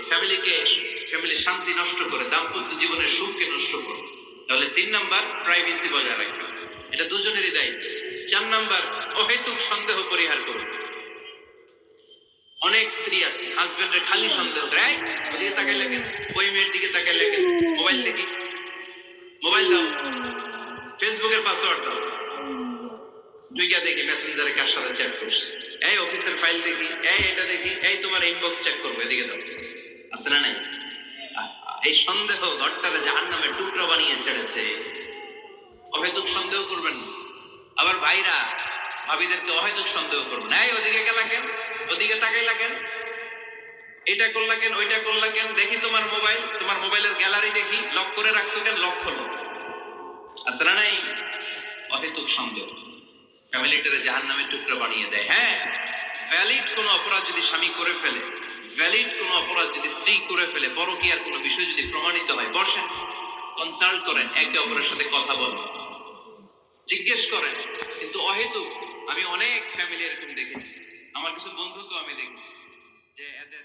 ফ্যামিলিকে, ফ্যামিলির শান্তি নষ্ট করে, দাম্পত্য জীবনের সুখকে নষ্ট করে। তাহলে 3 নাম্বার প্রাইভেসি বজায় রাখা, এটা দুজনেরই দায়িত্ব। 4 নাম্বার অহেতুক সন্দেহ পরিহার করুন। অনেক স্ত্রী আছে হাজবেন্ডের খালি সন্দেহ করে, এই ওদিকে তাকাই লাগেন, ওই মেয়ের দিকে তাকাই লাগেন, মোবাইল দেখি, মোবাইল দাও, ফেসবুকের পাসওয়ার্ড দাও, ঢুইকা দেখি মেসেঞ্জারে কার সাথে চ্যাট করছে, এই অফিসের ফাইল দেখি, এই এটা দেখি, এই তোমার ইনবক্স চেক করবো, এদিকে দাও। আছে না নাই? এই সন্দেহ ঘরটারে জাহান্নামের টুকরা বানিয়ে ছেড়েছে। অহেতুক সন্দেহ করবেন না। আবার ভাইরা ভাবিদেরকে অহেতুক সন্দেহ করবেন, এই ওদিকে গেলা কেন, ওদিকে তাকাইলা কেন, এটা করলা কেন, ওইটা করলা কেন, দেখি তোমার মোবাইল, তোমার মোবাইলের গ্যালারি দেখি, লক করে রাখছো কেন, লক খোলো। আছে না নাই? অহেতুক সন্দেহ ফ্যামিলিটারে জাহান্নামের টুকরা বানিয়ে দেয়। হ্যাঁ, ভ্যালিড কোনো অপরাধ যদি স্বামী করে ফেলে, ভ্যালিড কোনো অপরাধ যদি স্ত্রী করে ফেলে, পরকীয়ার কোনো বিষয় যদি প্রমাণিত হয়, বসেন, কনসাল্ট করেন, একে অপরের সাথে কথা বলেন, জিজ্ঞেস করেন। কিন্তু অহেতুক, আমি অনেক ফ্যামিলি এরকম দেখেছি, আমার কিছু বন্ধুকেও আমি দেখেছি যে এদের